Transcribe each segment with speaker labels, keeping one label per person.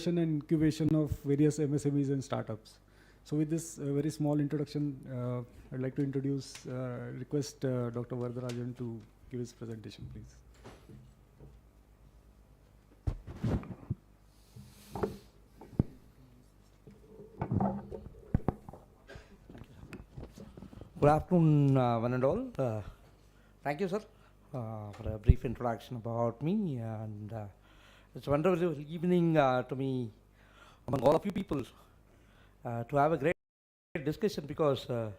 Speaker 1: and incubation of various MSMEs and startups. So with this very small introduction, I'd like to request Dr. Varadarajan to give his presentation, please.
Speaker 2: Good afternoon, one and all. Thank you, sir, for a brief introduction about me. And it's a wonderful evening to me among all of you people to have a great discussion, because the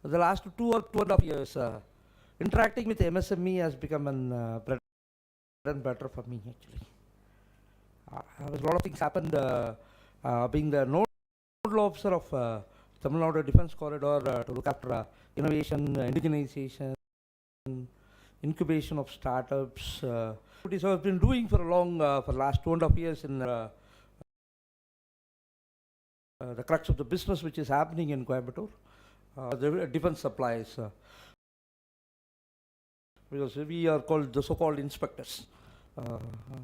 Speaker 2: last 2.5 years, interacting with MSME has become an bread and butter for me, actually. A lot of things happened, being the node officer of Tamil Nadu Defence Corridor to look after innovation, indigenization, incubation of startups. What I've been doing for for the last 2.5 years in the crux of the business which is happening in Coimbatore, the defense supplies. Because we are called the so-called inspectors.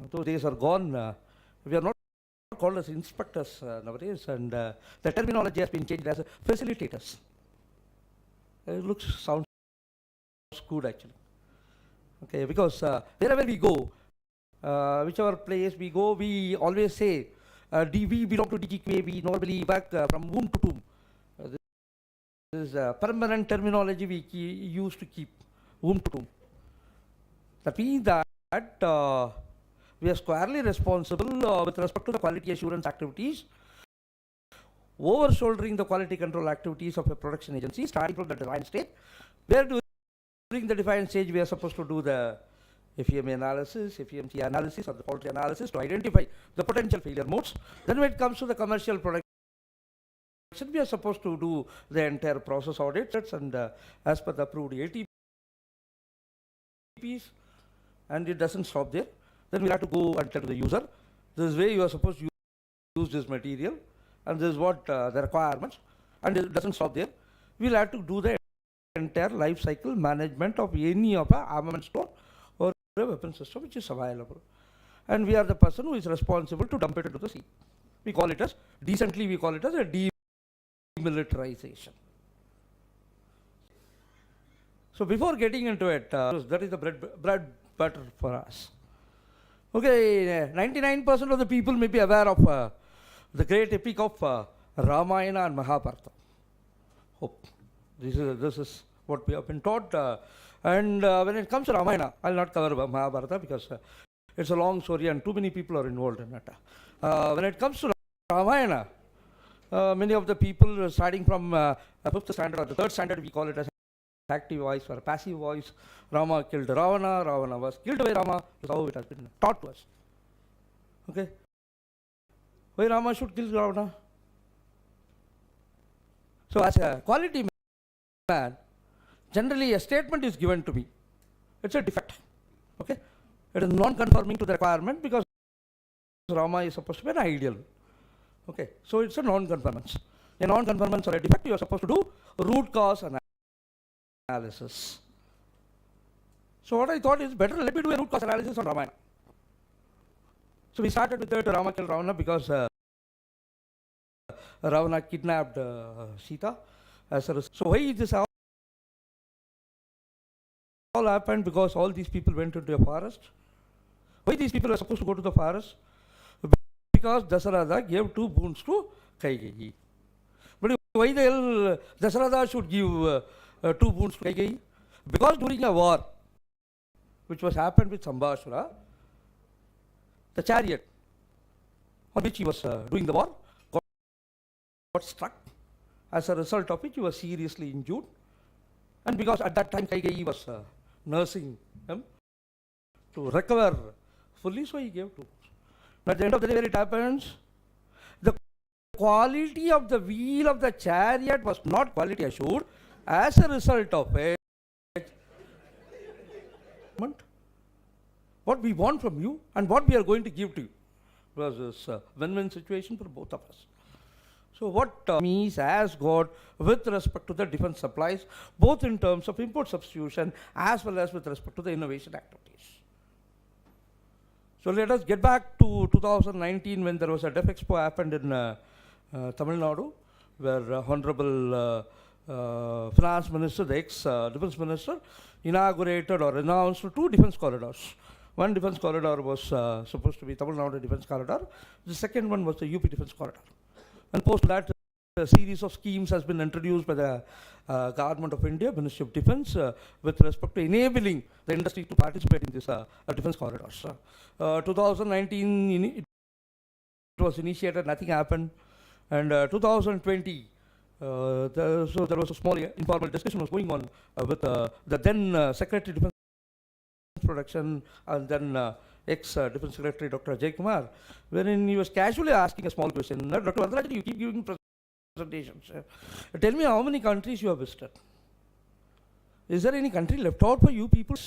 Speaker 2: Those days are gone. We are not called as inspectors nowadays, and the terminology has been changed as facilitators. It sounds good, actually. Okay, because wherever we go, whichever place we go, we always say, we belong to DGQA, we normally work from womb to tomb. This is a permanent terminology we used to keep, womb to tomb. That means that we are squarely responsible with respect to the quality assurance activities, over-shouldering the quality control activities of a production agency, starting from the design stage, where during the design stage we are supposed to do the FEMA analysis, FEMC analysis, or the faulty analysis to identify the potential failure modes. Then when it comes to the commercial production, we are supposed to do the entire process audits and as per the approved ATPs, and it doesn't stop there. Then we'll have to go and tell the user, this is where you are supposed to use this material, and this is what the requirements, and it doesn't stop there. We'll have to do the entire life cycle management of any of our armament store or a weapon system which is available. And we are the person who is responsible to dump it into the sea. We call it as, decently we call it as a demilitarization. So before getting into it, that is the bread butter for us. Okay, 99% of the people may be aware of the great epic of Ramayana and Mahabharata. Hope this is what we have been taught. And when it comes to Ramayana, I'll not cover Mahabharata because it's a long story and too many people are involved in it. When it comes to Ramayana, many of the people starting from 5th standard or the 3rd standard, we call it as active voice or passive voice. Rama killed Ravana, Ravana was killed by Rama. That's how it has been taught to us. Okay? Why Rama should kill Ravana? So as a quality man, generally a statement is given to me. It's a defect. Okay? It is non-conforming to the requirement because Rama is supposed to be an ideal. Okay? So it's a non-conformance. A non-conformance or a defect, you are supposed to do root cause analysis. So what I thought is better, let me do a root cause analysis on Ramayana. So we started with that Rama killed Ravana because Ravana kidnapped Sita. So why this all happened? Because all these people went into a forest. Why these people are supposed to go to the forest? Because Dasaratha gave 2 boons to Kaikeyi. But why the hell Dasaratha should give 2 boons to Kaikeyi? Because during a war, which was happened with Sambhasura, the chariot on which he was doing the war got struck, as a result of which he was seriously injured. And because at that time Kaikeyi was nursing him to recover fully, so he gave 2. But at the end of the day, where it happens, the quality of the wheel of the chariot was not quality assured. As a result of it, what we want from you and what we are going to give to you was this win-win situation for both of us. So what MES has got with respect to the defense supplies, both in terms of import substitution as well as with respect to the innovation activities. So let us get back to 2019 when there was a Def Expo happened in Tamil Nadu, where Honorable Finance Minister, the ex-Defense Minister, inaugurated or announced 2 defense corridors. One defense corridor was supposed to be Tamil Nadu Defense Corridor. The second one was the UP Defense Corridor. And post that, a series of schemes has been introduced by the Government of India, Ministry of Defense, with respect to enabling the industry to participate in this defense corridors. 2019, it was initiated, nothing happened. And 2020, so there was a small informal discussion was going on with the then Secretary Defense Production and then ex-Defense Secretary Dr. Ajay Kumar, wherein he was casually asking a small question. Dr. Vadrajan, you keep giving presentations. Tell me how many countries you have visited. Is there any country left out for you people?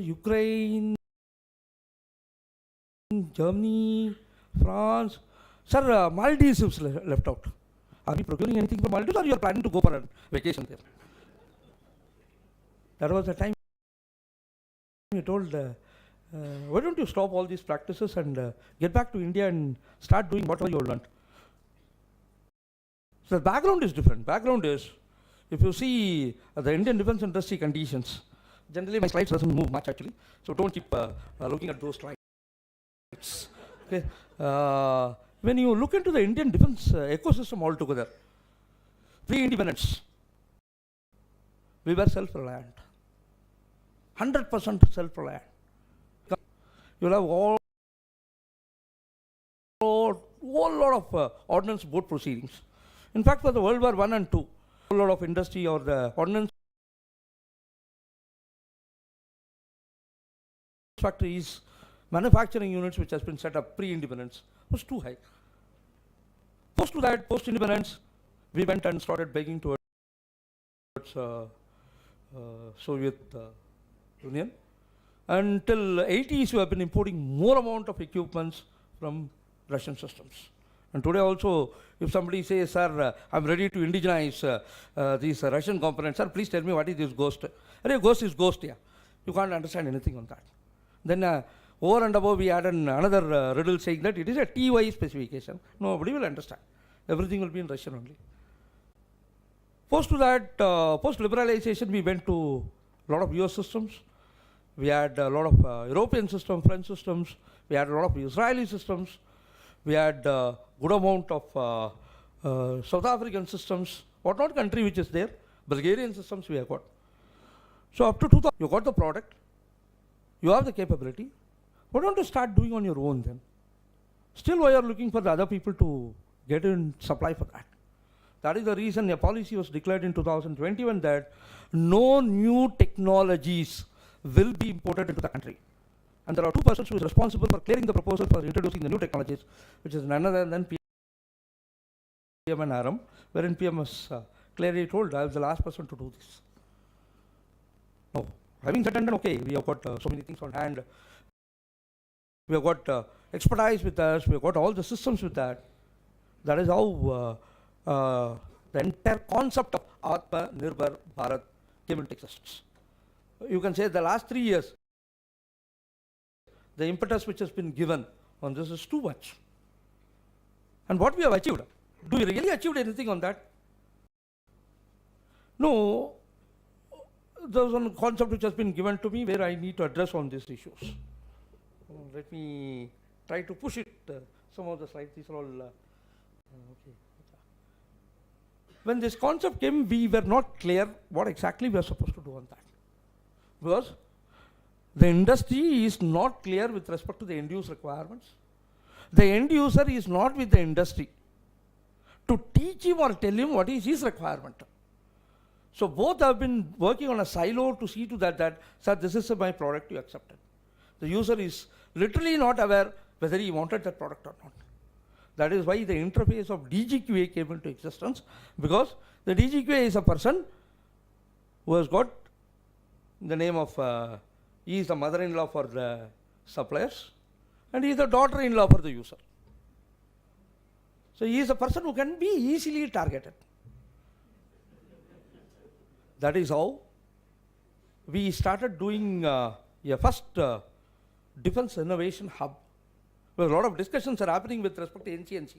Speaker 2: Ukraine, Germany, France. Sir, Maldives is left out. Are you procuring anything for Maldives or you are planning to go for a vacation there? That was the time you told, why don't you stop all these practices and get back to India and start doing whatever you learned. So the background is different. Background is, if you see the Indian defense industry conditions, generally my slides doesn't move much actually, so don't keep looking at those slides. Okay. When you look into the Indian defense ecosystem altogether, pre-independence, we were self-reliant. 100% self-reliant. You will have whole lot of ordnance board proceedings. In fact, for the World War I and II, a lot of industry or the ordnance factories, manufacturing units which has been set up pre-independence was too high. Post to that, post-independence, we went and started begging towards Soviet Union. Until 80s, we have been importing more amount of equipments from Russian systems. And today also, if somebody says, sir, I'm ready to indigenize these Russian components, sir, please tell me what is this ghost? Ghost is ghost, yeah. You can't understand anything on that. Then over and above, we added another riddle saying that it is a TY specification. Nobody will understand. Everything will be in Russian only. Post to that, post-liberalization, we went to a lot of US systems. We had a lot of European systems, French systems. We had a lot of Israeli systems. We had a good amount of South African systems. What not country which is there? Bulgarian systems we have got. So up to 2000, you got the product. You have the capability. Why don't you start doing on your own then? Still, why are you looking for the other people to get in supply for that? That is the reason a policy was declared in 2021 that no new technologies will be imported into the country. And there are 2 persons who is responsible for clearing the proposal for introducing the new technologies, which is none other than PM and RM, wherein PM was clearly told, I was the last person to do this. No. Having said that, okay, we have got so many things on hand. We have got expertise with us. We have got all the systems with that. That is how the entire concept of Atma Nirbhar Bharat came into existence. You can say the last 3 years, the impetus which has been given on this is too much. And what we have achieved, do we really achieve anything on that? No. There was one concept which has been given to me where I need to address on these issues. Let me try to push it. Some of the slides, these are all okay. When this concept came, we were not clear what exactly we are supposed to do on that. Because the industry is not clear with respect to the end use requirements. The end user is not with the industry to teach him or tell him what is his requirement. So both have been working on a silo to see to that, sir, this is my product, you accept it. The user is literally not aware whether he wanted that product or not. That is why the interface of DGQA came into existence, because the DGQA is a person who has got the name of, he is the mother-in-law for the suppliers and he is the daughter-in-law for the user. So he is a person who can be easily targeted. That is how we started doing a first defense innovation hub Well, a lot of discussions are happening with respect to NCNC.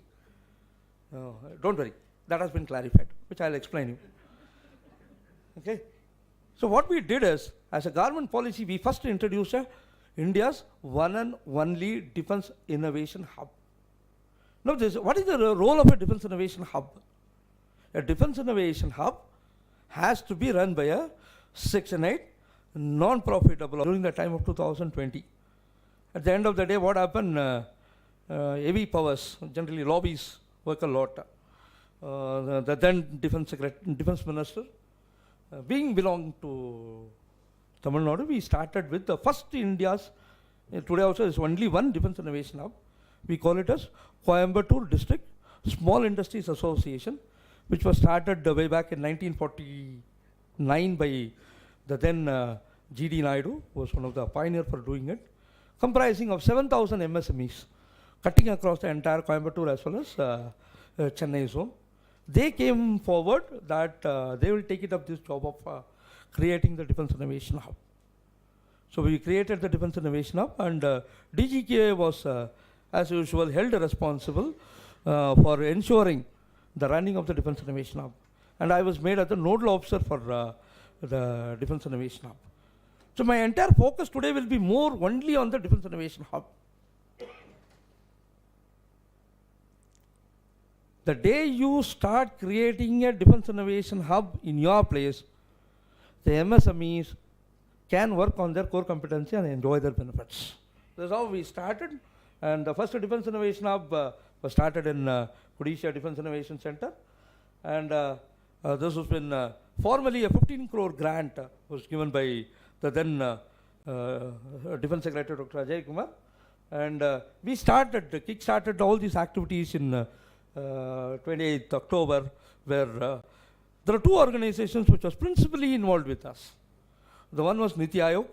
Speaker 2: Don't worry, that has been clarified, which I'll explain you. Okay. So what we did is, as a government policy, we first introduced India's one and only defense innovation hub. Now, what is the role of a defense innovation hub? A defense innovation hub has to be run by a Section 8 non-profitable during the time of 2020. At the end of the day, what happened? Heavy powers, generally lobbies, work a lot. The then defense minister, being belonged to Tamil Nadu, we started with the first India's, today also is only one defense innovation hub. We call it as Coimbatore District Small Industries Association, which was started way back in 1949 by the then G.D. Naidu, who was one of the pioneers for doing it, comprising of 7,000 MSMEs, cutting across the entire Coimbatore as well as Chennai zone. They came forward that they will take it up this job of creating the Defense Innovation Hub. So we created the Defense Innovation Hub, and DGQA was, as usual, held responsible for ensuring the running of the Defense Innovation Hub. And I was made as the nodal officer for the Defense Innovation Hub. So my entire focus today will be more only on the Defense Innovation Hub. The day you start creating a Defense Innovation Hub in your place, the MSMEs can work on their core competency and enjoy their benefits. That's how we started. And the first Defense Innovation Hub was started in Odisha Defense Innovation Center. And this has been formally a 15 crore grant was given by the then Defense Secretary Dr. Ajay Kumar. And we kick-started all these activities in 28th October, where there are two organizations which was principally involved with us. The one was Niti Aayog.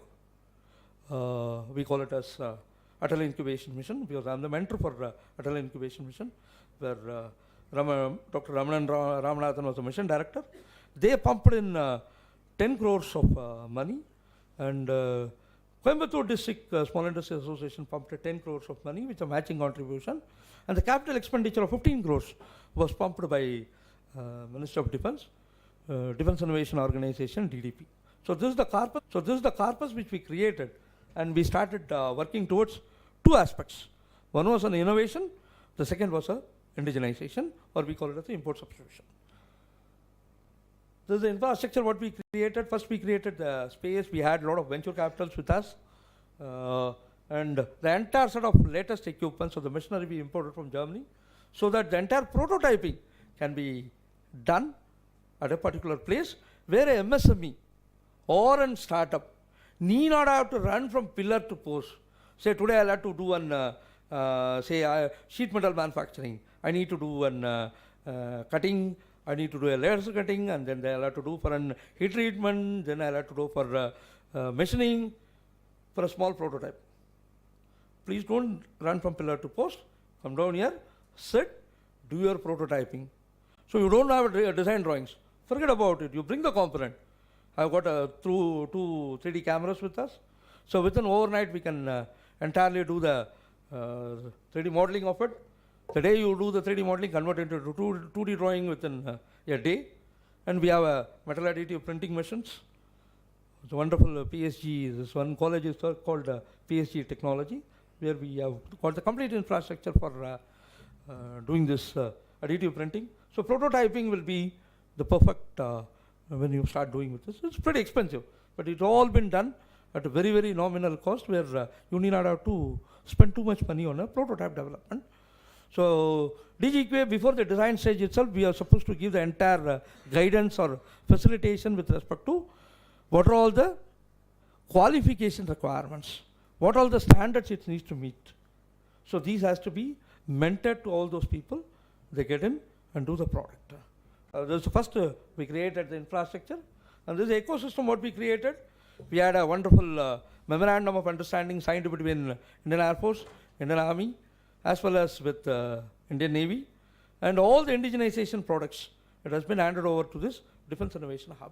Speaker 2: We call it as Atal Incubation Mission, because I'm the mentor for Atal Incubation Mission, where Dr. Ramanathan was the mission director. They pumped in 10 crores of money, and Coimbatore District Small Industry Association pumped 10 crores of money with a matching contribution, and the capital expenditure of 15 crores was pumped by Minister of Defense, Defense Innovation Organization, DDP. So this is the corpus which we created, and we started working towards two aspects. One was on innovation, the second was indigenization, or we call it as the import substitution. This is the infrastructure what we created. First we created the space. We had a lot of venture capitals with us. And the entire set of latest equipment, so the machinery we imported from Germany, so that the entire prototyping can be done at a particular place where a MSME or a startup need not have to run from pillar to post. Say today I'll have to do sheet metal manufacturing. I need to do cutting. I need to do a laser cutting, and then I'll have to do for an heat treatment. Then I'll have to do for machining for a small prototype. Please don't run from pillar to post. Come down here, sit, do your prototyping. So you don't have design drawings. Forget about it. You bring the component. I've got two 3D cameras with us. So within overnight, we can entirely do the 3D modeling of it. The day you do the 3D modeling, convert it into 2D drawing within a day. And we have metal additive printing machines. It's a wonderful PSG. This one college is called PSG Technology, where we have got the complete infrastructure for doing this additive printing. So prototyping will be the perfect when you start doing with this. It's pretty expensive, but it's all been done at a very, very nominal cost, where you need not have to spend too much money on a prototype development. So DGQA, before the design stage itself, we are supposed to give the entire guidance or facilitation with respect to what are all the qualification requirements, what all the standards it needs to meet. So these has to be mentored to all those people. They get in and do the product. This is the first we created the infrastructure, and this is the ecosystem what we created. We had a wonderful memorandum of understanding signed between Indian Air Force, Indian Army, as well as with Indian Navy, and all the indigenization products. It has been handed over to this Defense Innovation Hub.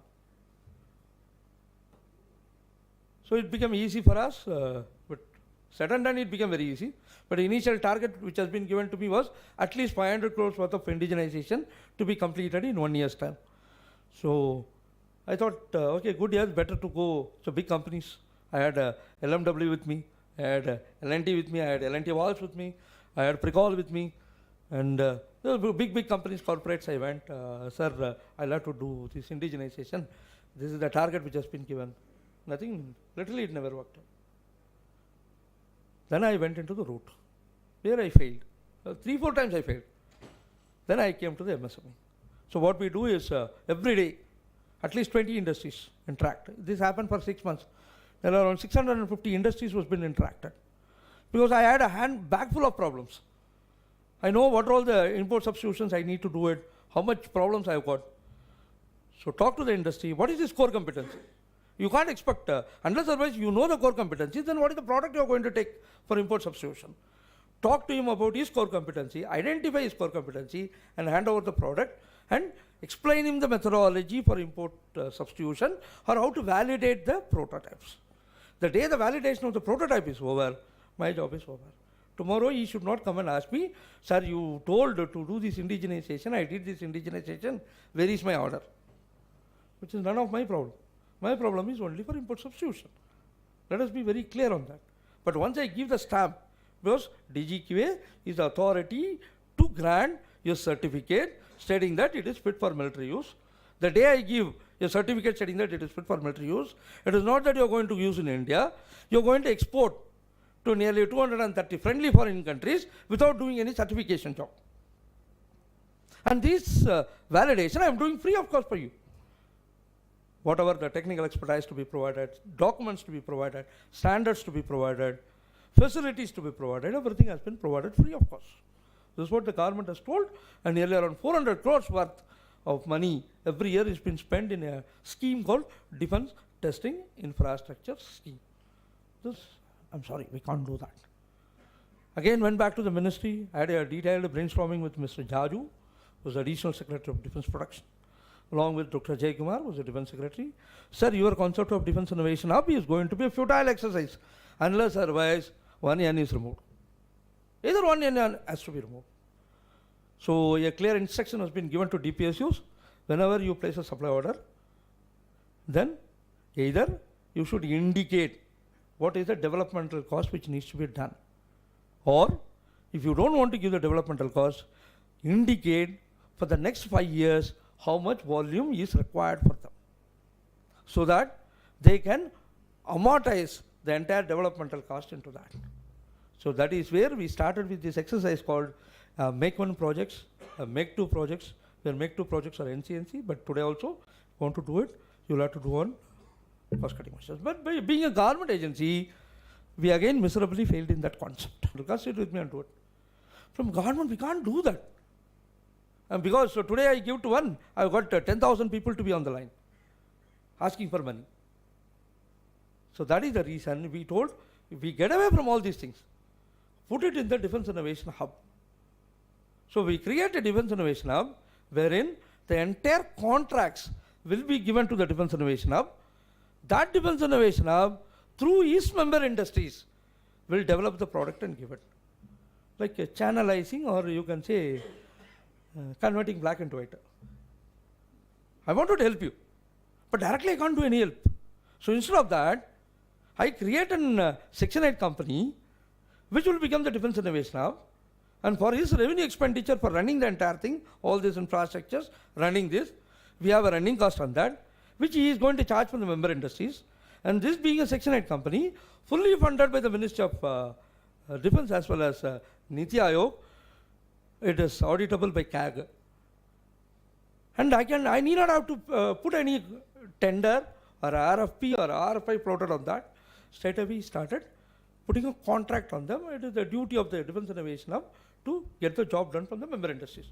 Speaker 2: So it became easy for us, but Said and done, it became very easy. But the initial target which has been given to me was at least 500 crores worth of indigenization to be completed in 1 year's time. So I thought, okay, good years, better to go. So big companies. I had LMW with me, I had L&T with me, I had L&T Walls with me, I had Precol with me, and there were big companies, corporates. I went, sir, I'll have to do this indigenization. This is the target which has been given. Nothing, literally it never worked out. Then I went into the route, where I failed. 3-4 times I failed. Then I came to the MSME. So what we do is every day, at least 20 industries interact. This happened for 6 months. There are around 650 industries was been interacted. Because I had a bag full of problems. I know what are all the import substitutions I need to do it, how much problems I've got. So talk to the industry, what is his core competency? You can't expect, unless otherwise you know the core competency, then what is the product you are going to take for import substitution? Talk to him about his core competency, identify his core competency, and hand over the product, and explain him the methodology for import substitution, or how to validate the prototypes. The day the validation of the prototype is over, my job is over. Tomorrow he should not come and ask me, sir, you told to do this indigenization, I did this indigenization, where is my order? Which is none of my problem. My problem is only for import substitution. Let us be very clear on that. But once I give the stamp, because DGQA is the authority to grant your certificate stating that it is fit for military use. The day I give a certificate stating that it is fit for military use, it is not that you are going to use in India, you are going to export to nearly 230 friendly foreign countries without doing any certification job. And this validation I am doing free of cost for you. Whatever the technical expertise to be provided, documents to be provided, standards to be provided, facilities to be provided, everything has been provided free of cost. This is what the government has told, and nearly around 400 crores worth of money every year is been spent in a scheme called Defense Testing Infrastructure Scheme. This, I'm sorry, we can't do that. Again, went back to the ministry, had a detailed brainstorming with Mr. Jaju, who was Additional Secretary of Defense Production, along with Dr. Jay Kumar, who was the Defense Secretary. Sir, your concept of Defense Innovation Hub is going to be a futile exercise unless otherwise 1 N is removed. Either 1 N has to be removed. So a clear instruction has been given to DPSUs. Whenever you place a supply order, then either you should indicate what is the developmental cost which needs to be done, or if you don't want to give the developmental cost, indicate for the next 5 years how much volume is required for them, so that they can amortize the entire developmental cost into that. So that is where we started with this exercise called Make 1 projects, Make 2 projects, where Make 2 projects are NCNC, but today also want to do it, you will have to do on cost cutting measures. But by being a government agency, we again miserably failed in that concept. Because sit with me and do it. From government, we can't do that. And because so today I give to one, I've got 10,000 people to be on the line, asking for money. So that is the reason we told, if we get away from all these things, put it in the Defense Innovation Hub. So we create a Defense Innovation Hub, wherein the entire contracts will be given to the Defense Innovation Hub. That Defense Innovation Hub, through its member industries, will develop the product and give it. Like channelizing, or you can say converting black into white. I wanted to help you, but directly I can't do any help. So instead of that, I create a Section 8 company which will become the Defense Innovation Hub, and for his revenue expenditure for running the entire thing, all these infrastructures, running this, we have a running cost on that, which he is going to charge from the member industries. And this being a Section 8 company, fully funded by the Ministry of Defense as well as Niti Aayog, it is auditable by CAG. And I need not have to put any tender or RFP or RFI floated on that. Straight away we started putting a contract on them. It is the duty of the Defense Innovation Hub to get the job done from the member industries.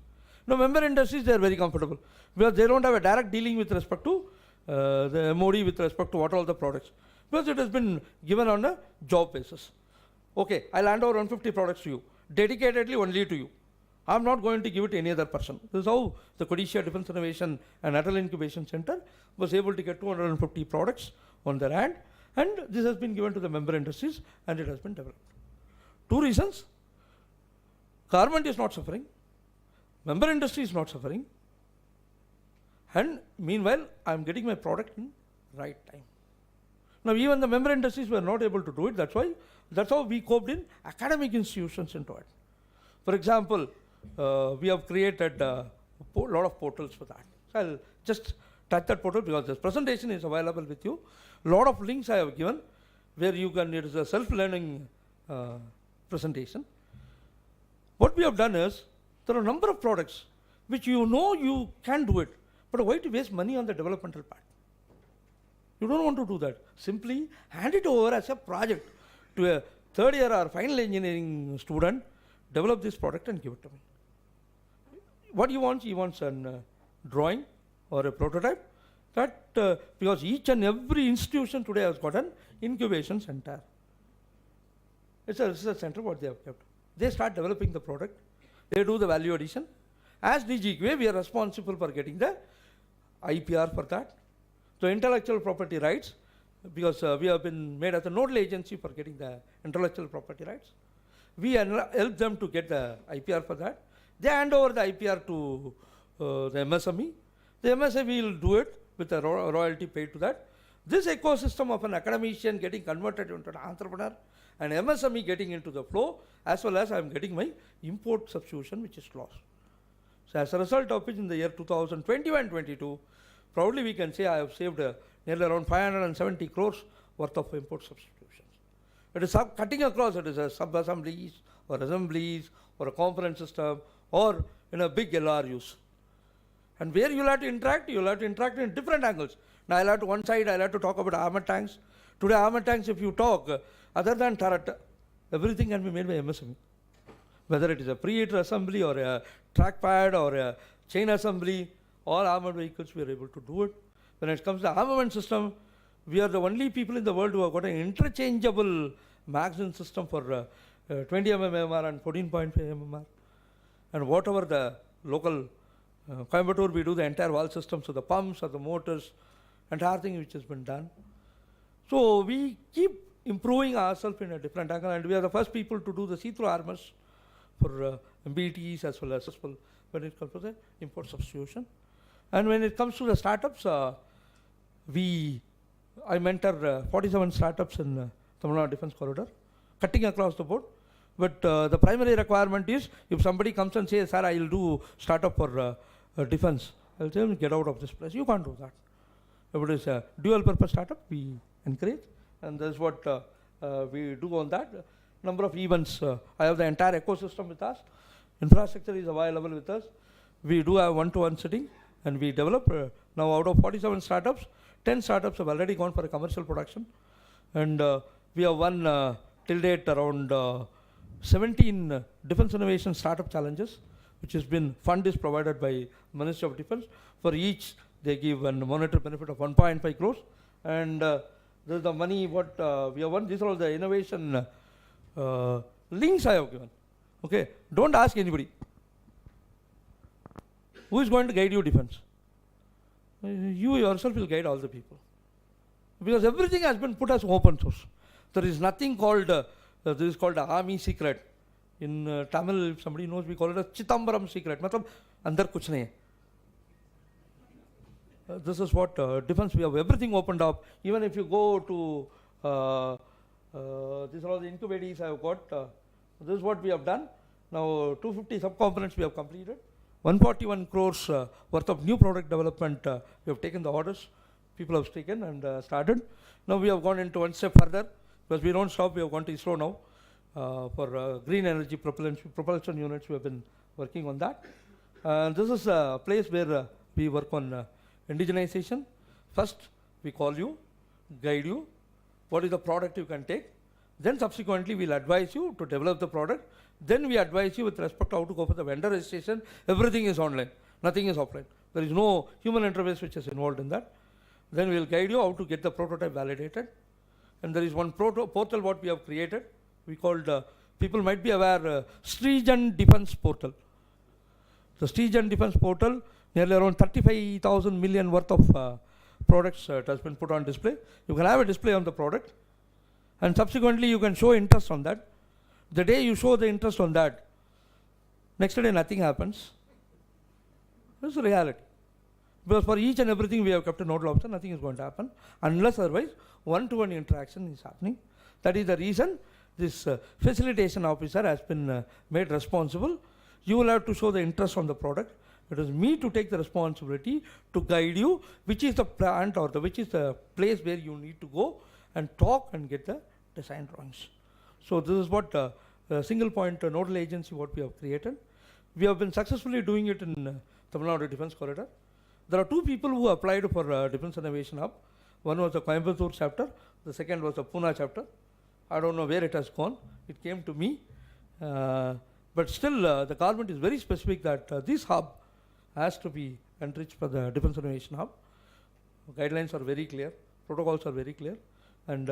Speaker 2: Now member industries, they are very comfortable because they don't have a direct dealing with respect to the MOD with respect to what all the products, because it has been given on a job basis. Okay, I'll hand over 150 products to you, dedicatedly only to you. I'm not going to give it to any other person. This is how the Codisha Defense Innovation and Atal Incubation Center was able to get 250 products on their hand, And this has been given to the member industries and it has been developed. Two reasons: government is not suffering, member industry is not suffering, and meanwhile I am getting my product in right time. Now even the member industries were not able to do it. That's how we coped in academic institutions into it. For example, we have created a lot of portals for that. So I'll just touch that portal because this presentation is available with you. Lot of links I have given where you can, it is a self-learning presentation. What we have done is, there are a number of products which you know you can do it, but why to waste money on the developmental part? You don't want to do that. Simply hand it over as a project to a third year or final engineering student, develop this product and give it to me. What he wants a drawing or a prototype. That because each and every institution today has got an incubation center. It's a research center what they have kept. They start developing the product. They do the value addition. As DGQA, we are responsible for getting the IPR for that. So intellectual property rights, because we have been made as a nodal agency for getting the intellectual property rights. We help them to get the IPR for that. They hand over the IPR to the MSME. The MSME will do it with a royalty paid to that. This ecosystem of an academician getting converted into an entrepreneur and MSME getting into the flow, as well as I am getting my import substitution which is lost. So as a result of which in the year 2021-22, proudly we can say I have saved nearly around 570 crores worth of import substitutions. It is cutting across, it is a sub-assemblies or assemblies or a conference system or in a big LRUs. And where you will have to interact in different angles. Now I'll have to one side, I'll have to talk about armored tanks. Today armored tanks, if you talk, other than turret, everything can be made by MSME. Whether it is a preheater assembly or a trackpad or a chain assembly, all armored vehicles we are able to do it. When it comes to the armament system, we are the only people in the world who have got an interchangeable magazine system for 20 mm MMR and 14.5 MMR. And whatever the local Coimbatore, we do the entire wall system, so the pumps or the motors, entire thing which has been done. So we keep improving ourselves in a different angle, and we are the first people to do the see-through armors for MBTs as well as when it comes to the import substitution. And when it comes to the startups, I mentor 47 startups in Tamil Nadu Defence Corridor, cutting across the board. But the primary requirement is, if somebody comes and says, sir, I will do startup for defense, I will tell him, get out of this place. You can't do that. If it is a dual purpose startup, we encourage, and that's what we do on that. Number of events, I have the entire ecosystem with us. Infrastructure is available with us. We do have one-to-one sitting, and we develop. Now out of 47 startups, 10 startups have already gone for a commercial production. And we have won till date around 17 defense innovation startup challenges, which has been, fund is provided by Ministry of Defense. For each, they give a monetary benefit of 1.5 crores. And this is the money what we have won. These are all the innovation links I have given. Okay, don't ask anybody. Who is going to guide you defense? You yourself will guide all the people. Because everything has been put as open source. There is nothing called, this is called army secret. In Tamil, if somebody knows, we call it a Chithambaram secret. Matlab, andar kuch nahi hai. This is what defense, we have everything opened up. Even if you go to, these are all the incubators I have got. This is what we have done. Now 250 sub-components we have completed. 141 crores worth of new product development. We have taken the orders. People have taken and started. Now we have gone into one step further, because we don't stop. We have gone to ISRO now for green energy propulsion units. We have been working on that. This is a place where we work on indigenization. First, we call you, guide you. What is the product you can take? Then subsequently, we'll advise you to develop the product. Then we advise you with respect to how to go for the vendor registration. Everything is online. Nothing is offline. There is no human interface which is involved in that. Then we will guide you how to get the prototype validated. And there is one portal what we have created. We called, people might be aware, Strijan Defense Portal. The Strijan Defense Portal, nearly around 35,000 million worth of products it has been put on display. You can have a display on the product, and subsequently you can show interest on that. The day you show the interest on that, next day nothing happens. This is the reality. Because for each and everything we have kept a nodal officer, nothing is going to happen unless otherwise one-to-one interaction is happening. That is the reason this facilitation officer has been made responsible. You will have to show the interest on the product. It is me to take the responsibility to guide you which is the plant or which is the place where you need to go and talk and get the design drawings. So this is what single point nodal agency what we have created. We have been successfully doing it in Tamil Nadu Defence Corridor. There are two people who applied for Defence Innovation Hub. One was the Coimbatore chapter, the second was the Pune chapter. I don't know where it has gone. It came to me. But still the government is very specific that this hub has to be enriched for the Defence Innovation Hub. Guidelines are very clear, protocols are very clear, and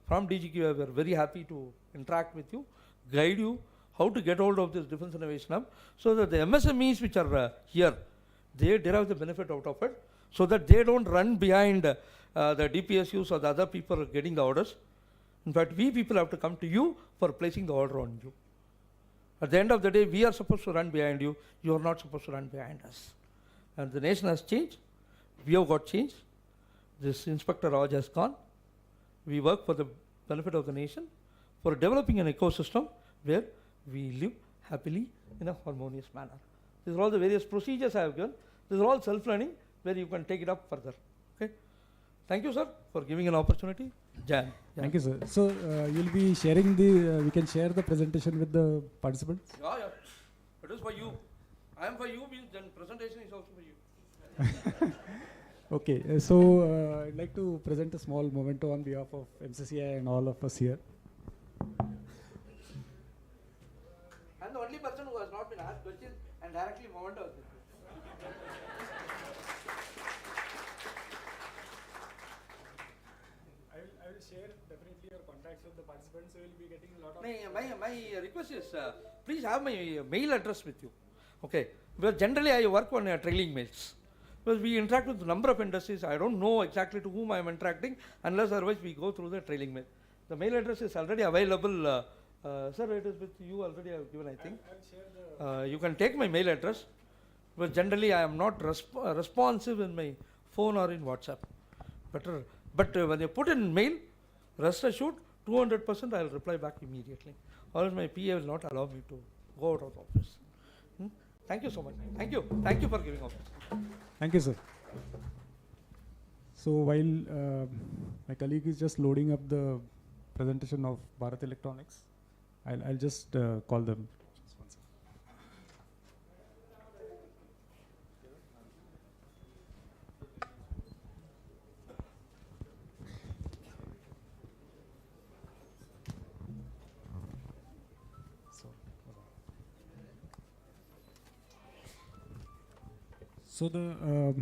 Speaker 2: from DGQ we are very happy to interact with you, guide you how to get hold of this Defence Innovation Hub so that the MSMEs which are here, they derive the benefit out of it so that they don't run behind the DPSUs or the other people getting the orders. In fact, we people have to come to you for placing the order on you. At the end of the day, we are supposed to run behind you. You are not supposed to run behind us. And the nation has changed. We have got changed. This Inspector Raj has gone. We work for the benefit of the nation, for developing an ecosystem where we live happily in a harmonious manner. These are all the various procedures I have given. These are all self-learning where you can take it up further. Okay. Thank you, sir, for giving an opportunity. Jan.
Speaker 1: Thank you, sir. So you'll be sharing the, we can share the presentation with the participants?
Speaker 2: Yeah, yeah. It is for you. I am for you, means then presentation is also for you.
Speaker 1: Okay, so I'd like to present a small memento on behalf of MCCI and all of us here.
Speaker 2: I'm the only person who has not been asked questions and directly memento.
Speaker 1: I will share definitely your contacts with the participants, so you'll be getting a lot of...
Speaker 2: My request is, please have my mail address with you. Okay, because generally I work on trailing mails. Because we interact with a number of industries, I don't know exactly to whom I am interacting unless otherwise we go through the trailing mail. The mail address is already available. Sir, it is with you already, I have given, I think.
Speaker 1: I'll share
Speaker 2: You can take my mail address, but generally I am not responsive in my phone or in WhatsApp. But when you put in mail, rest assured, 200% I will reply back immediately. Or else my PA will not allow me to go out of the office. Thank you so much. Thank you. Thank you for giving office.
Speaker 1: Thank you, sir. So while my colleague is just loading up the presentation of Bharat Electronics, I'll just call them. Just one second. So the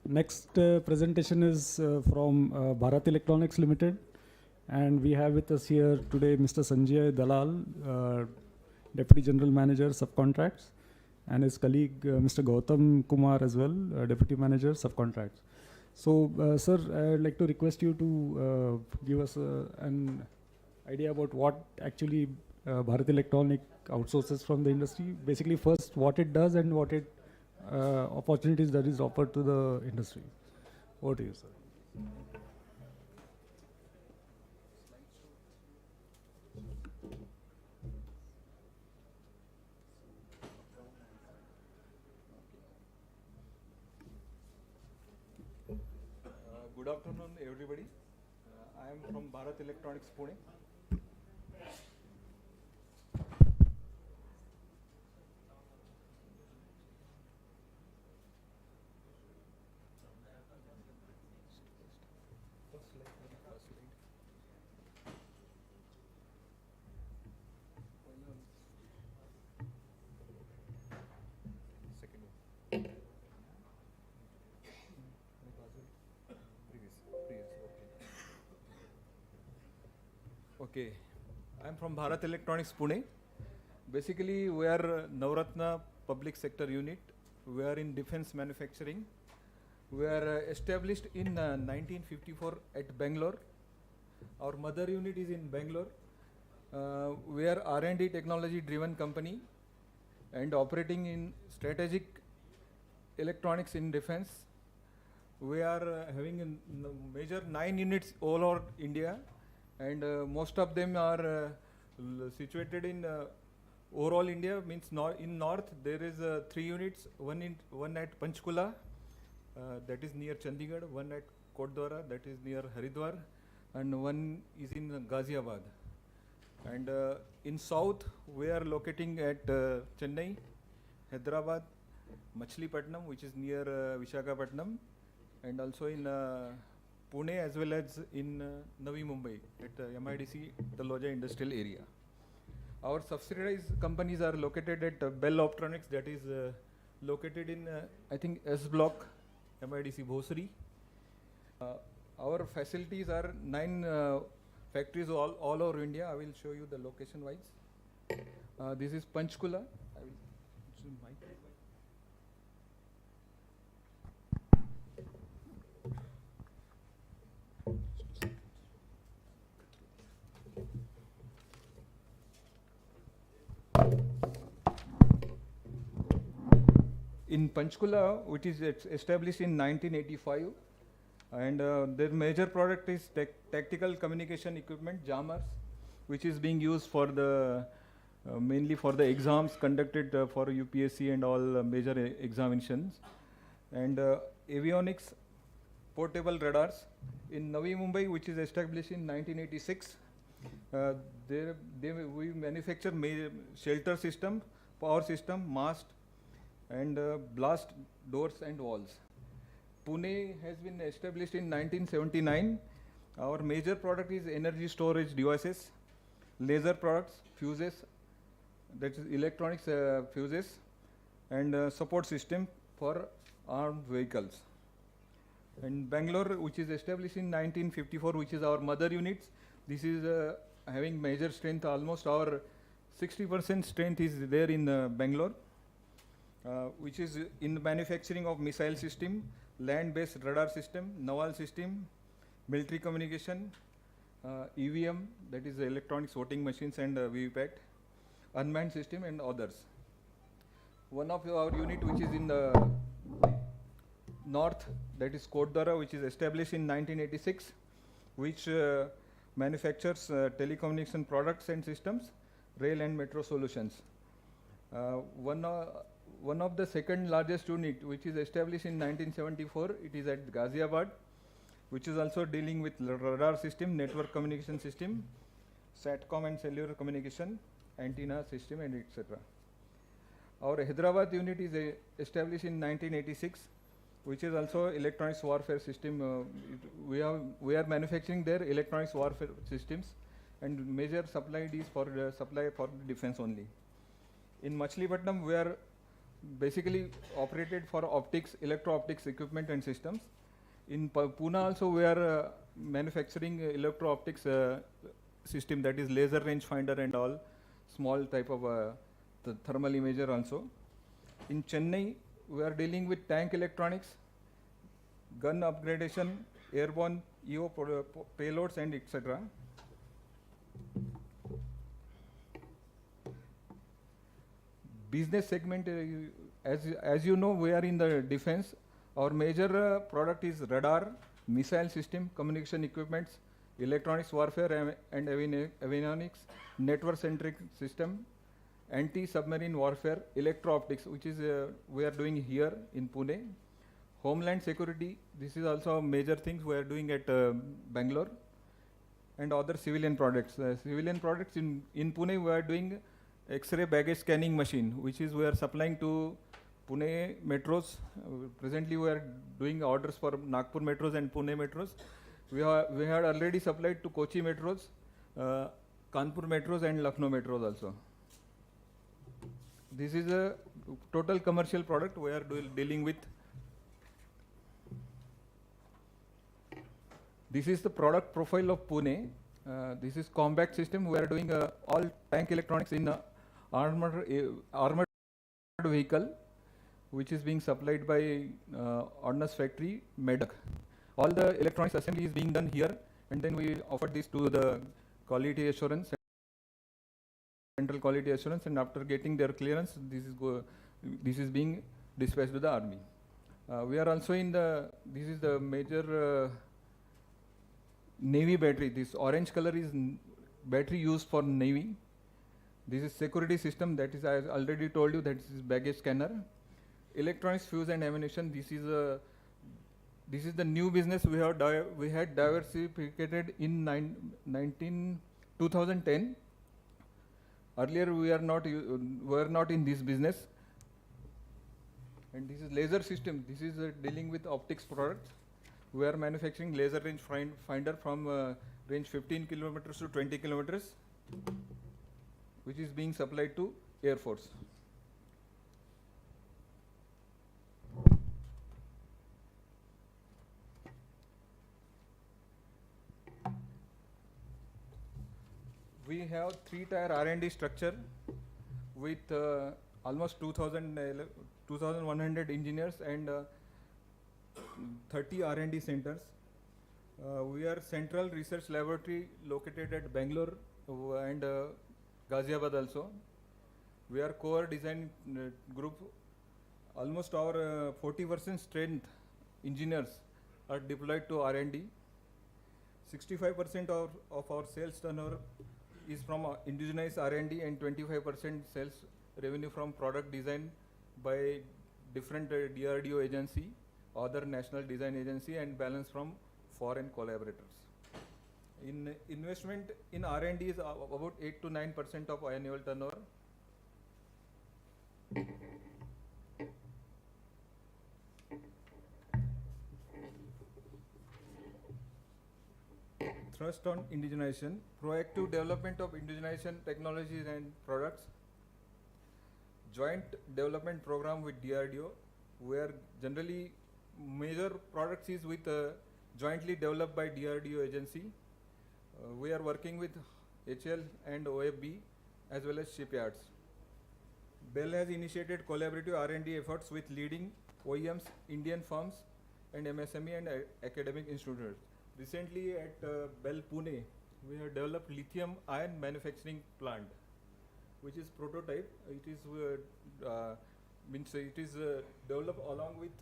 Speaker 1: next presentation is from Bharat Electronics Limited, and we have with us here today Mr. Sanjay Dalal, Deputy General Manager Subcontracts, and his colleague Mr. Gautam Kumar as well, Deputy Manager Subcontracts. So sir, I'd like to request you to give us an idea about what actually Bharat Electronic outsources from the industry. Basically first what it does and what it opportunities that is offered to the industry. Over to you, sir.
Speaker 3: Good afternoon, everybody. I am from Bharat Electronics Pune. Okay, I am from Bharat Electronics Pune. Basically, we are Navratna Public Sector Unit. We are in defense manufacturing We are established in 1954 at Bangalore. Our mother unit is in Bangalore. We are R&D technology driven company and operating in strategic electronics in defense. We are having major 9 units all over India, and most of them are situated in overall India. Means in north there is 3 units, one at Panchkula, that is near Chandigarh, one at Kotdwara, that is near Haridwar, and one is in Ghaziabad. And in south we are locating at Chennai, Hyderabad, Machilipatnam, which is near Visakhapatnam, and also in Pune as well as in Navi Mumbai at MIDC Taloja Industrial Area. Our subsidiaries companies are located at Bell Optronics, that is located in I think S Block, MIDC Bhosri. Our facilities are 9 factories all over India. I will show you the location wise. This is Panchkula. I will zoom mic. In Panchkula, which is established in 1985, and their major product is tactical communication equipment, jammers, which is being used for the mainly for the exams conducted for UPSC and all major examinations, and avionics, portable radars. In Navi Mumbai, which is established in 1986, we manufacture shelter system, power system, mast, and blast doors and walls. Pune has been established in 1979. Our major product is energy storage devices, laser products, fuses, that is electronics fuses, and support system for armed vehicles. And Bangalore, which is established in 1954, which is our mother units, this is having major strength. Almost our 60% strength is there in Bangalore, which is in the manufacturing of missile system, land-based radar system, naval system, military communication, EVM, that is electronic voting machines and VVPAT, unmanned system and others. One of our unit which is in the north, that is Kotdwara, which is established in 1986, which manufactures telecommunication products and systems, rail and metro solutions. One of the second largest unit, which is established in 1974, it is at Ghaziabad, which is also dealing with radar system, network communication system, SATCOM and cellular communication, antenna system, and etc. Our Hyderabad unit is established in 1986, which is also electronics warfare system. We are manufacturing their electronics warfare systems, and major supply is for supply for defense only. In Machilipatnam, we are basically operated for optics, electro-optics equipment and systems. In Pune also we are manufacturing electro-optics system, that is laser range finder and all, small type of the thermal imager also. In Chennai, we are dealing with tank electronics, gun upgradation, airborne EO payloads and etc. Business segment, as you know, we are in the defense. Our major product is radar, missile system, communication equipments, electronics warfare and avionics, network-centric system, anti-submarine warfare, electro-optics, which is we are doing here in Pune. Homeland security, this is also major things we are doing at Bangalore, and other civilian products. Civilian products in Pune, we are doing X-ray baggage scanning machine, which is we are supplying to Pune metros. Presently, we are doing orders for Nagpur metros and Pune metros. We had already supplied to Kochi metros, Kanpur metros and Lucknow metros also. This is a total commercial product we are dealing with. This is the product profile of Pune. This is combat system. We are doing all tank electronics in armored vehicle. which is being supplied by Ordnance Factory, Medak. All the electronics assembly is being done here, and then we offer this to the quality assurance, central quality assurance, and after getting their clearance, this is being dispatched to the army. We are also in this is the major Navy battery. This orange color is battery used for Navy. This is security system, that is, I already told you, that is baggage scanner. Electronics, fuse and ammunition, this is the new business we had diversified in 2010. Earlier we were not in this business. And this is laser system. This is dealing with optics products. We are manufacturing laser range finder from range 15 kilometers to 20 kilometers, which is being supplied to Air Force. We have 3-tier R&D structure with almost 2,100 engineers and 30 R&D centers. We are central research laboratory located at Bangalore and Ghaziabad also. We are core design group. Almost our 40% strength engineers are deployed to R&D. 65% of our sales turnover is from indigenous R&D and 25% sales revenue from product design by different DRDO agency, other national design agency, and balance from foreign collaborators. In investment in R&D is about 8 to 9% of annual turnover. Thrust on indigenization, proactive development of indigenization technologies and products, joint development program with DRDO, where generally major products is with jointly developed by DRDO agency. We are working with HL and OFB as well as shipyards. BEL has initiated collaborative R&D efforts with leading OEMs, Indian firms, and MSME and academic institutes. Recently at BEL Pune, we have developed lithium ion manufacturing plant, which is prototype. It is developed along with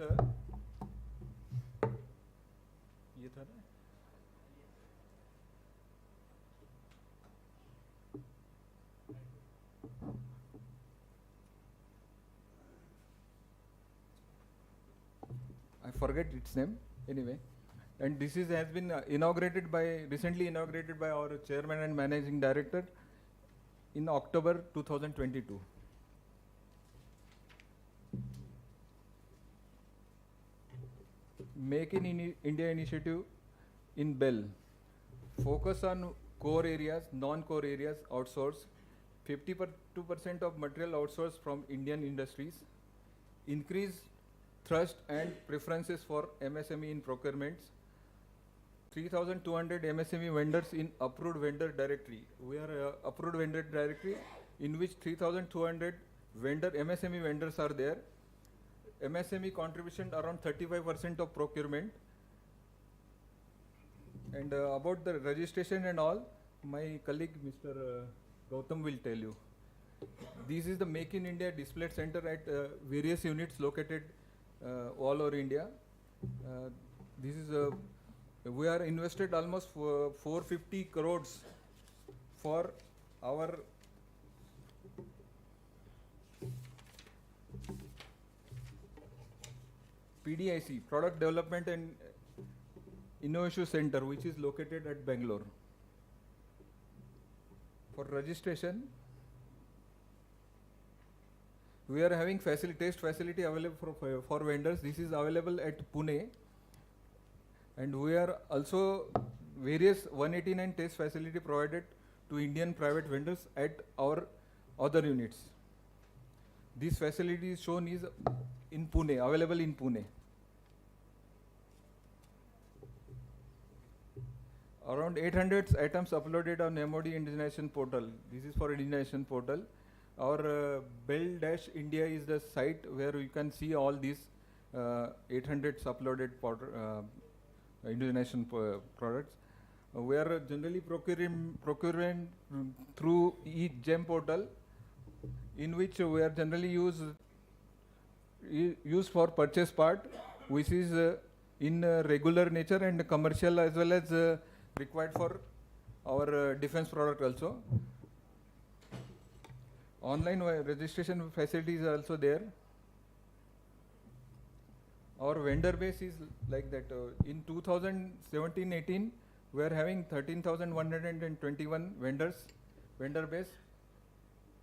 Speaker 3: I forget its name anyway. And this has been recently inaugurated by our chairman and managing director in October 2022. Make in India initiative in BEL. Focus on core areas, non-core areas, outsource. 52% of material outsourced from Indian industries. Increase thrust and preferences for MSME in procurements. 3,200 MSME vendors in approved vendor directory. We are approved vendor directory in which 3,200 MSME vendors are there. MSME contribution around 35% of procurement. And about the registration and all, my colleague Mr. Gautam will tell you. This is the Make in India Display Center at various units located all over India. This is we are invested almost 450 crores for our PDIC, Product Development and Innovation Center, which is located at Bangalore. For registration, we are having test facility available for vendors. This is available at Pune. And we are also various 189 test facility provided to Indian private vendors at our other units. This facility is shown is in Pune, available in Pune. Around 800 items uploaded on MOD indigenization portal. This is for indigenization portal. Our Bell-India is the site where you can see all these 800 uploaded Indonesian products. We are generally procuring through e-gem portal, in which we are generally used for purchase part, which is in regular nature and commercial, as well as required for our defense product also. Online registration facilities are also there. Our vendor base is like that. In 2017-18, we are having 13,121 vendor base,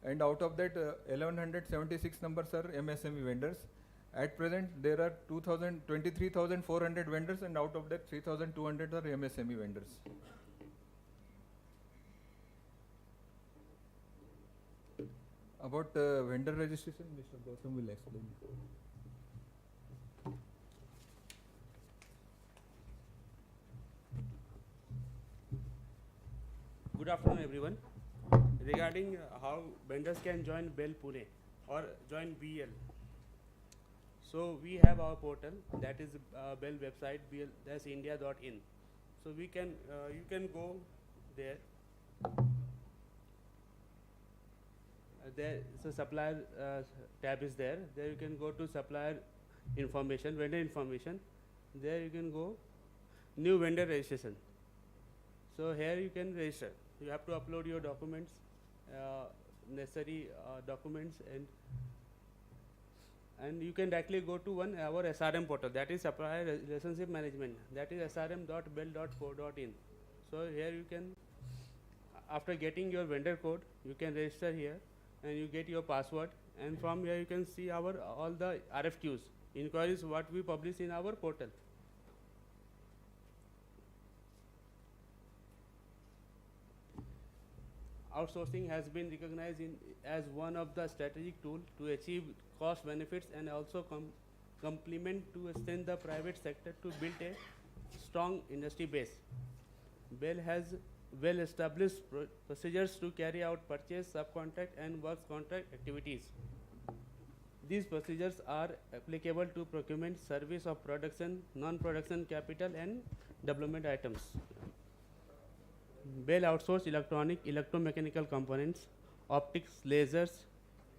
Speaker 3: and out of that 1176 numbers are MSME vendors. At present, there are 23,400 vendors, and out of that 3,200 are MSME vendors. About vendor registration, Mr. Gautam will explain.
Speaker 4: Good afternoon, everyone. Regarding how vendors can join Bell Pune or join BL. So we have our portal, that is Bell website, bl-india.in. So we can, you can go there. There, so supplier tab is there. There you can go to supplier information, vendor information. There you can go new vendor registration. So here you can register. You have to upload your documents, necessary documents, and you can directly go to our SRM portal, that is Supplier Relationship Management, that is srm.bell.co.in. So here you can, after getting your vendor code, you can register here and you get your password, and from here you can see our all the RFQs, inquiries what we publish in our portal. Outsourcing has been recognized as one of the strategic tools to achieve cost benefits and also complement to extend the private sector to build a strong industry base. Bell has well-established procedures to carry out purchase, subcontract and works contract activities. These procedures are applicable to procurement, service of production, non-production capital and development items. Bell outsource electronic, electromechanical components, optics, lasers.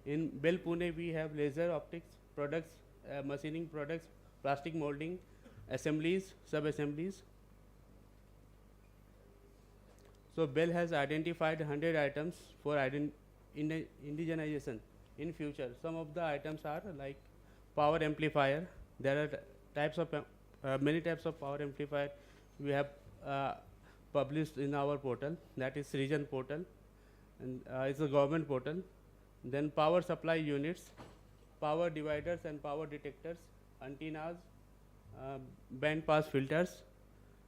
Speaker 4: In Bell Pune, we have laser optics products, machining products, plastic molding, assemblies, sub-assemblies. So Bell has identified 100 items for indigenization in future. Some of the items are like power amplifier. There are types of many types of power amplifier we have published in our portal, that is region portal, and it's a government portal. Then power supply units, power dividers and power detectors, antennas, band pass filters,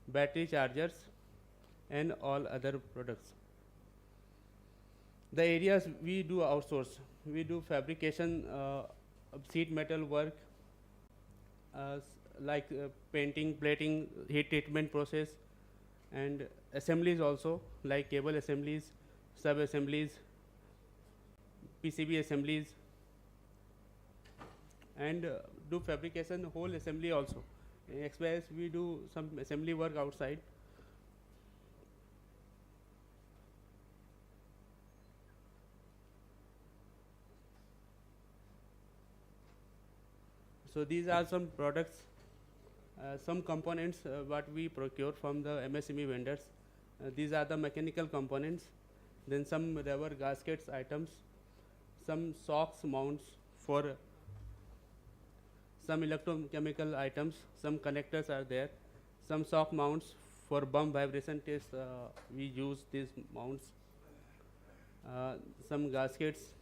Speaker 4: battery chargers and all other products. The areas we do outsource, we do fabrication of sheet metal work, like painting, plating, heat treatment process, and assemblies also, like cable assemblies, sub assemblies, PCB assemblies, and do fabrication whole assembly also. In Cpse we do some assembly work outside. So these are some products, some components what we procure from the MSME vendors. These are the mechanical components, then some rubber gaskets items, some socks mounts for some electrochemical items, some connectors are there, some sock mounts for bump vibration test, we use these mounts, some gaskets,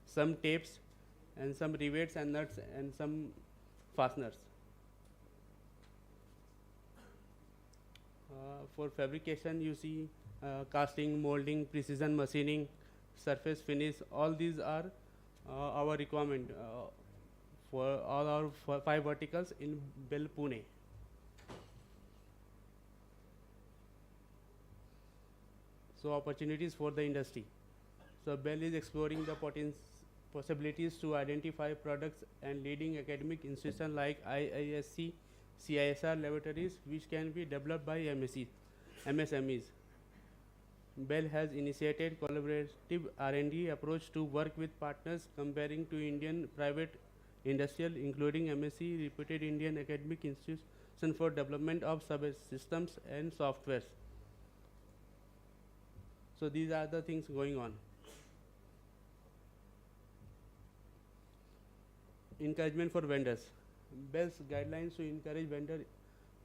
Speaker 4: some tapes, and some rivets and nuts and some fasteners. For fabrication, you see casting, molding, precision machining, surface finish, all these are our requirement for all our 5 verticals in Bell Pune. So opportunities for the industry. So BEL is exploring the possibilities to identify products and leading academic institutions like IISc, CISR laboratories, which can be developed by MSMEs. BEL has initiated collaborative R&D approach to work with partners comparing to Indian private industrial, including MSc, reputed Indian academic institution for development of subsystems and softwares. So these are the things going on. Encouragement for vendors. BEL's guidelines to encourage vendor.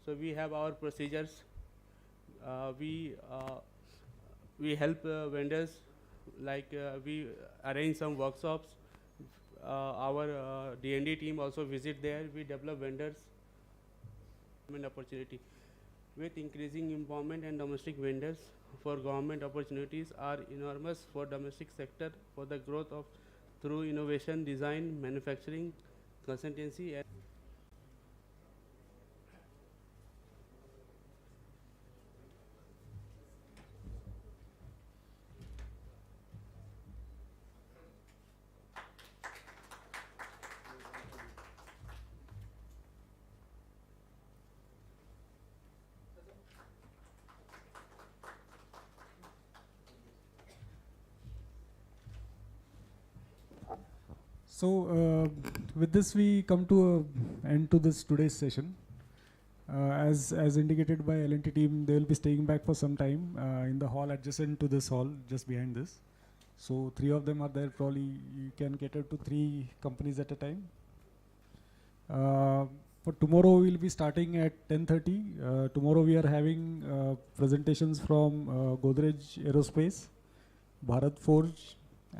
Speaker 4: So we have our procedures. We help vendors, like we arrange some workshops. Our D&D team also visit there. We develop vendors opportunity. With increasing empowerment and domestic vendors for government opportunities are enormous for domestic sector for the growth of through innovation, design, manufacturing, consultancy. And
Speaker 1: So with this we come to a end to this today's session. As indicated by L&T team, they will be staying back for some time in the hall adjacent to this hall, just behind this. So 3 of them are there. Probably you can cater to 3 companies at a time. For tomorrow we will be starting at 10:30. Tomorrow we are having presentations from Godrej Aerospace, Bharat Forge,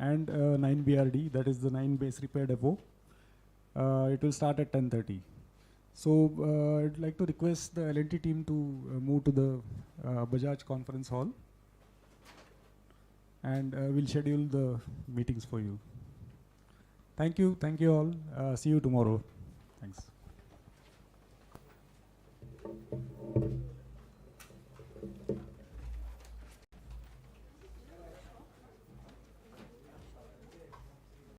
Speaker 1: and 9BRD, that is the 9 base repair depot. It will start at 10:30. So I'd like to request the L&T team to move to the Bajaj conference hall, and we'll schedule the meetings for you. Thank you all. See you tomorrow. Thanks.